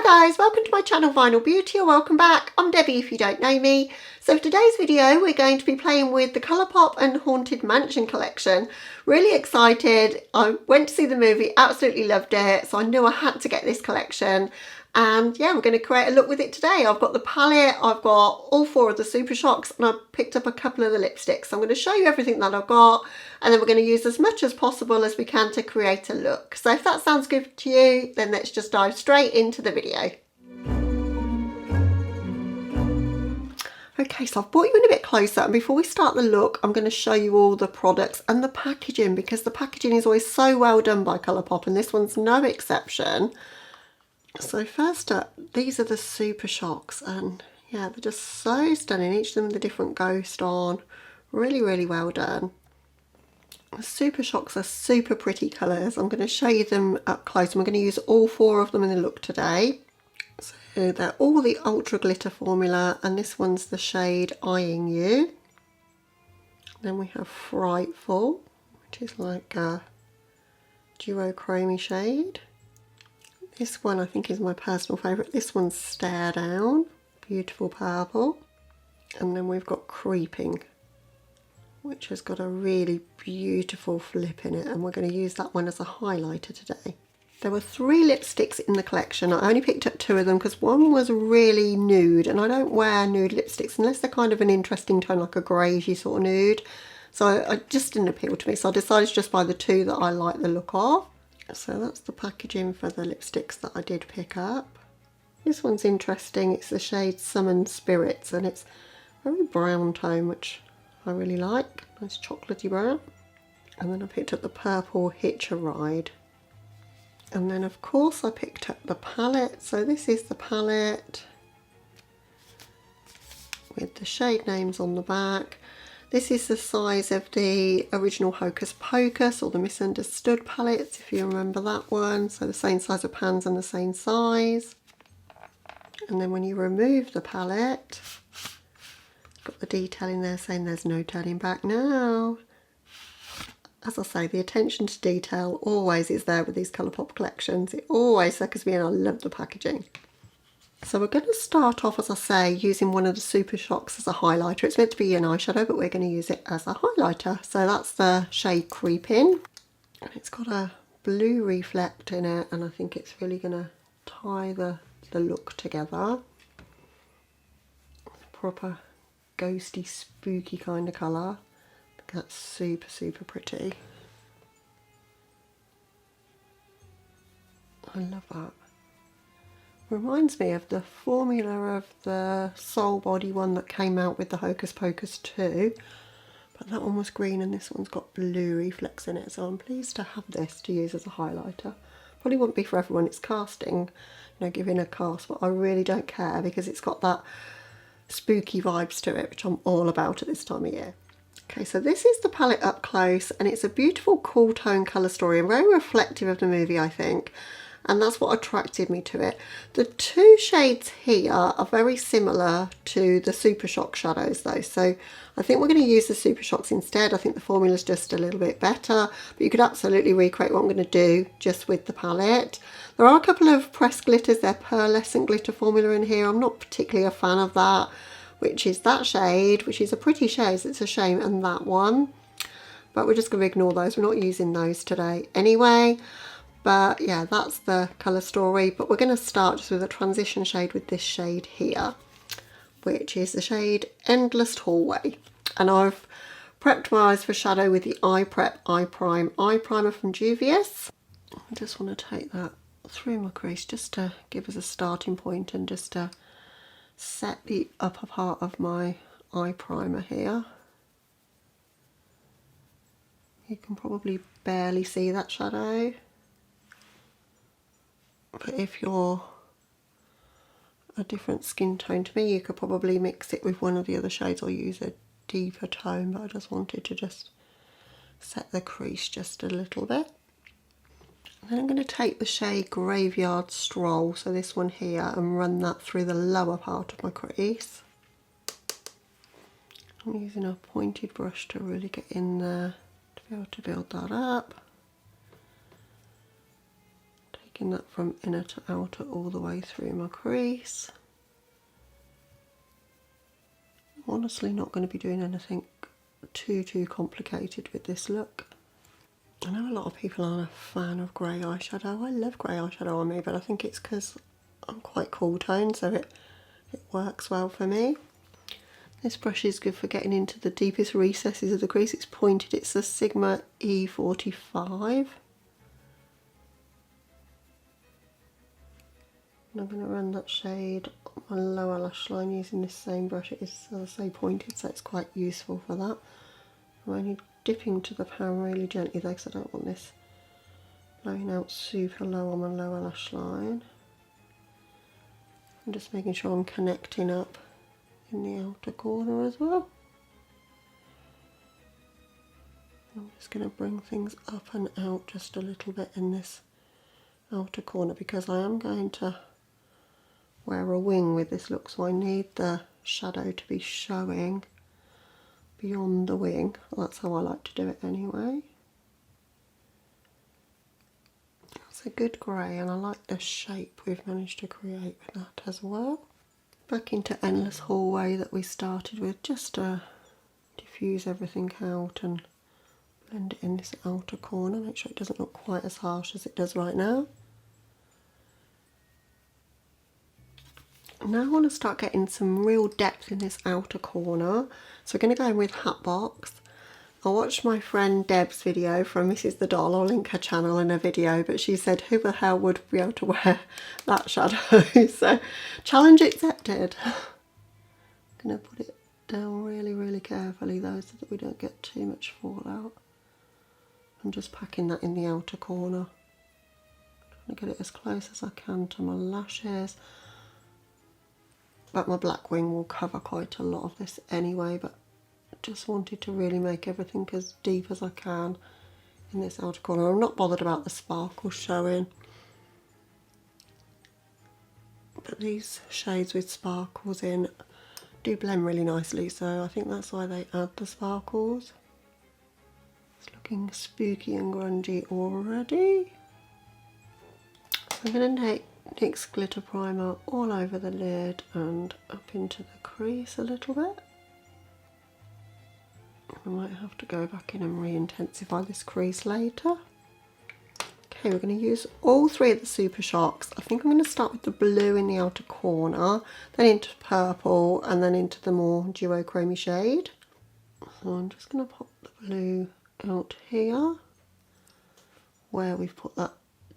Hi guys, welcome to my channel Vinyl Beauty, or welcome back. I'm Debbie if you don't know me. So for today's video we're going to be playing with the Colourpop and Haunted Mansion collection. Really excited. I went to see the movie, absolutely loved it, so I knew I had to get this collection. And yeah, we're going to create a look with it today. I've got the palette, I've got all four of the Super Shocks, and I've picked up a couple of the lipsticks. So I'm going to show you everything that I've got, and then we're going to use as much as possible as we can to create a look. So if that sounds good to you, then let's just dive straight into the video. Okay, so I've brought you in a bit closer, and before we start the look, I'm going to show you all the products and the packaging, because the packaging is always so well done by Colourpop, and this one's no exception. So first up, these are the Super Shocks, and yeah, they're just so stunning. Each of them with a different ghost on. Really, really well done. The Super Shocks are super pretty colours. I'm going to show you them up close, and we're going to use all four of them in the look today. So they're all the Ultra Glitter formula, and this one's the shade Eyeing You. Then we have Frightful, which is like a duochrome shade. This one I think is my personal favourite. This one's Stare Down, beautiful purple. And then we've got Creeping, which has got a really beautiful flip in it, and we're going to use that one as a highlighter today. There were 3 lipsticks in the collection. I only picked up 2 of them because one was really nude, and I don't wear nude lipsticks unless they're kind of an interesting tone, like a greyish sort of nude. So I just didn't appeal to me, so I decided to just buy the 2 that I like the look of. So that's the packaging for the lipsticks that I did pick up. This one's interesting. It's the shade Summon Spirits, and it's a very brown tone, which I really like. Nice chocolatey brown. And then I picked up the purple Hitch Ride. And then of course I picked up the palette. So this is the palette with the shade names on the back. This is the size of the original Hocus Pocus, or the Misunderstood palettes, if you remember that one. So the same size of pans and the same size. And then when you remove the palette, got the detail in there saying there's no turning back now. As I say, the attention to detail always is there with these Colourpop collections. It always suckers me in. I love the packaging. So we're going to start off, as I say, using one of the Super Shocks as a highlighter. It's meant to be an eyeshadow, but we're going to use it as a highlighter. So that's the shade Creeping, and it's got a blue reflect in it, and I think it's really going to tie the look together. Proper ghosty, spooky kind of colour. That's super, super pretty. I love that. Reminds me of the formula of the Soul Body one that came out with the Hocus Pocus 2, but that one was green and this one's got blue reflex in it, so I'm pleased to have this to use as a highlighter. Probably wouldn't be for everyone. It's casting, you know, giving a cast, but I really don't care because it's got that spooky vibes to it, which I'm all about at this time of year. Okay, so this is the palette up close, and it's a beautiful cool tone colour story and very reflective of the movie, I think. And that's what attracted me to it. The 2 shades here are very similar to the Super Shock shadows though, so I think we're going to use the Super Shocks instead. I think the formula's just a little bit better, but you could absolutely recreate what I'm going to do just with the palette. There are a couple of pressed glitters. They're pearlescent glitter formula in here. I'm not particularly a fan of that, which is that shade, which is a pretty shade, it's a shame, and that one. But we're just going to ignore those. We're not using those today anyway. But yeah, that's the colour story. But we're going to start just with a transition shade with this shade here, which is the shade Endless Hallway. And I've prepped my eyes for shadow with the iPrep iPrime eye primer from Juvia. I just want to take that through my crease just to give us a starting point and just to set the upper part of my eye primer here. You can probably barely see that shadow. But if you're a different skin tone to me, you could probably mix it with one of the other shades or use a deeper tone, but I just wanted to just set the crease just a little bit. And then I'm going to take the shade Graveyard Stroll, so this one here, and run that through the lower part of my crease. I'm using a pointed brush to really get in there to be able to build that up. taking that from inner to outer all the way through my crease. I'm honestly not going to be doing anything too complicated with this look. I know a lot of people aren't a fan of grey eyeshadow. I love grey eyeshadow on me, but I think it's because I'm quite cool toned, so it works well for me. This brush is good for getting into the deepest recesses of the crease. It's pointed, it's the Sigma E45. And I'm going to run that shade on my lower lash line using this same brush. It is, as I say, pointed, so it's quite useful for that. I'm only dipping to the pan really gently though, because I don't want this blowing out super low on my lower lash line. I'm just making sure I'm connecting up in the outer corner as well. I'm just going to bring things up and out just a little bit in this outer corner, because I am going to wear a wing with this look, so I need the shadow to be showing beyond the wing. That's how I like to do it anyway. It's a good grey, and I like the shape we've managed to create with that as well. Back into Endless Hallway that we started with, just to diffuse everything out and blend it in this outer corner, make sure it doesn't look quite as harsh as it does right now. Now I want to start getting some real depth in this outer corner, so we're going to go in with Hatbox. I watched my friend Deb's video from Mrs. the Doll. I'll link her channel in a video, but she said who the hell would be able to wear that shadow? So challenge accepted. I'm going to put it down really carefully though, so that we don't get too much fallout. I'm just packing that in the outer corner. I'm trying to get it as close as I can to my lashes. But my black wing will cover quite a lot of this anyway, but just wanted to really make everything as deep as I can in this outer corner. I'm not bothered about the sparkles showing, but these shades with sparkles in do blend really nicely, so I think that's why they add the sparkles. It's looking spooky and grungy already. So I'm going to take NYX Glitter Primer all over the lid and up into the crease a little bit. I might have to go back in and re-intensify this crease later. Okay, we're going to use all three of the Super Shocks. I think I'm going to start with the blue in the outer corner, then into purple, and then into the more duochrome shade. So I'm just going to pop the blue out here, where we've put that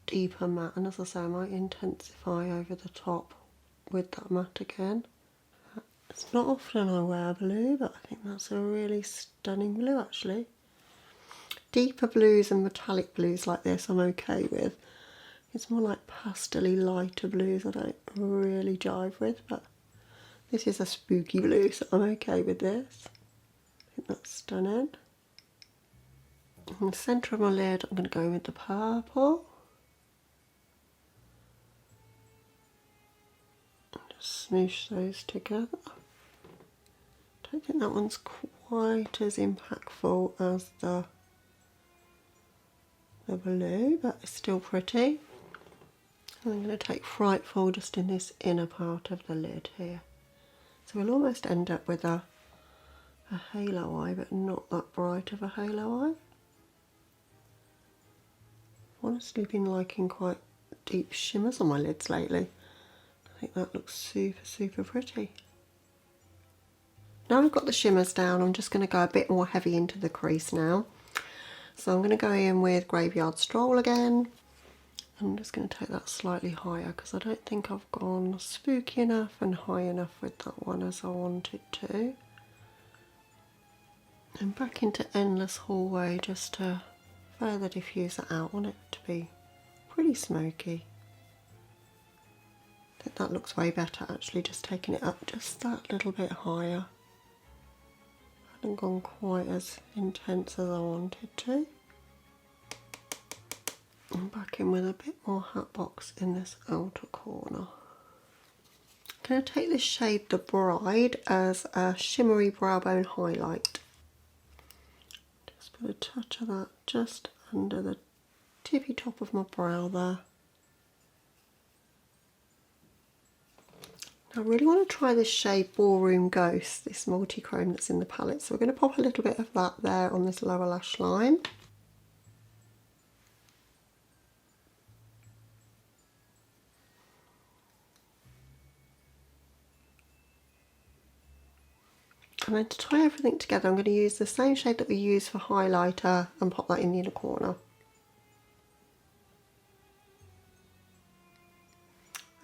deeper matte, and as I say, I might intensify over the top with that matte again. It's not often I wear blue, but I think that's a really stunning blue actually. Deeper blues and metallic blues like this I'm okay with. It's more like pastel-y lighter blues I don't really jive with, but this is a spooky blue, so I'm okay with this. I think that's stunning. In the centre of my lid I'm going to go in with the purple. And just smoosh those together. I don't think that one's quite as impactful as the blue, but it's still pretty. And I'm going to take Frightful just in this inner part of the lid here. So we'll almost end up with a halo eye, but not that bright of a halo eye. I've honestly been liking quite deep shimmers on my lids lately. I think that looks super pretty. Now I've got the shimmers down, I'm just going to go a bit more heavy into the crease now. So I'm going to go in with Graveyard Stroll again. I'm just going to take that slightly higher because I don't think I've gone spooky enough and high enough with that one as I wanted to. And back into Endless Hallway just to further diffuse it out. I want it to be pretty smoky. I think that looks way better actually, just taking it up just that little bit higher. Hadn't gone quite as intense as I wanted to. I'm back in with a bit more Hatbox in this outer corner. I'm going to take this shade The Bride as a shimmery brow bone highlight. Just put a touch of that just under the tippy top of my brow there. I really want to try this shade Ballroom Ghost, this multi-chrome that's in the palette. So we're going to pop a little bit of that there on this lower lash line. And then to tie everything together, I'm going to use the same shade that we use for highlighter and pop that in the inner corner.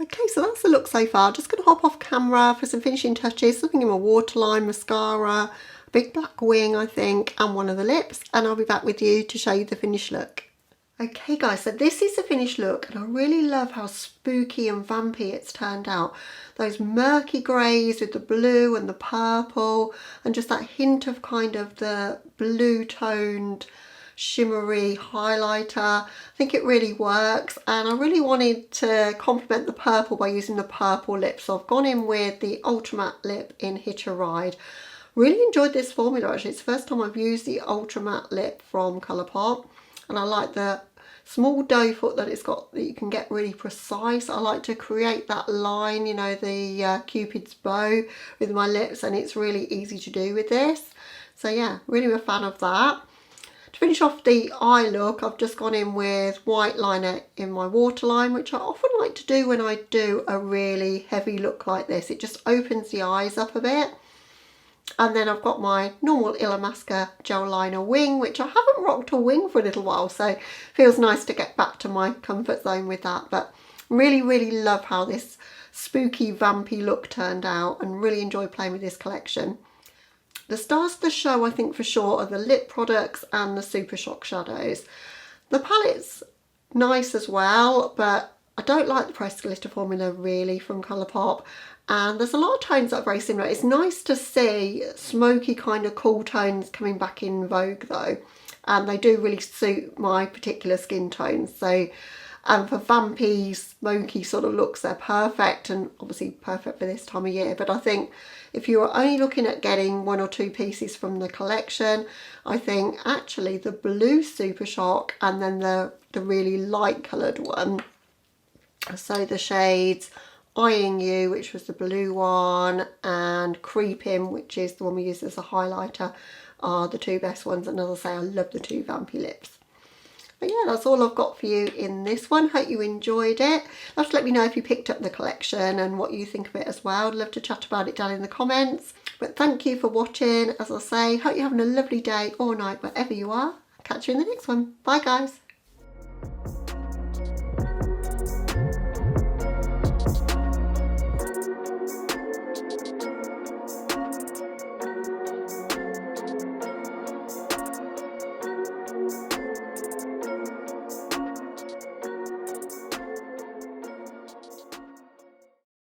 Okay, so that's the look so far. Just going to hop off camera for some finishing touches, something in my waterline, mascara, a big black wing I think, and one of the lips, and I'll be back with you to show you the finished look. Okay guys, so this is the finished look, and I really love how spooky and vampy it's turned out. Those murky greys with the blue and the purple, and just that hint of kind of the blue toned shimmery highlighter. I think it really works, and I really wanted to complement the purple by using the purple lip, so I've gone in with the Ultra Matte lip in Hitch. Really enjoyed this formula actually. It's the first time I've used the Ultra Matte lip from Colourpop, and I like the small doe foot that it's got, that you can get really precise. I like to create that line, you know, the Cupid's bow with my lips, and it's really easy to do with this. So yeah, really a fan of that. To finish off the eye look, I've just gone in with white liner in my waterline, which I often like to do when I do a really heavy look like this. It just opens the eyes up a bit. And then I've got my normal Illamasqua gel liner wing, which I haven't rocked a wing for a little while, so it feels nice to get back to my comfort zone with that. But really love how this spooky vampy look turned out, and really enjoy playing with this collection. The stars of the show, I think for sure, are the lip products and the Super Shock shadows. The palette's nice as well, but I don't like the pressed glitter formula really from Colourpop. And there's a lot of tones that are very similar. It's nice to see smoky kind of cool tones coming back in vogue though. And they do really suit my particular skin tones. So for vampy, smoky sort of looks, they're perfect, and obviously perfect for this time of year. But I think if you are only looking at getting one or two pieces from the collection, I think actually the blue Super Shock and then the really light coloured one, so the shades Eyeing You, which was the blue one, and Creeping, which is the one we use as a highlighter, are the two best ones. And as I say, I love the two vampy lips. But yeah, that's all I've got for you in this one. Hope you enjoyed it. Have to let me know if you picked up the collection and what you think of it as well. I'd love to chat about it down in the comments. But thank you for watching. As I say, hope you're having a lovely day or night wherever you are. Catch you in the next one. Bye guys.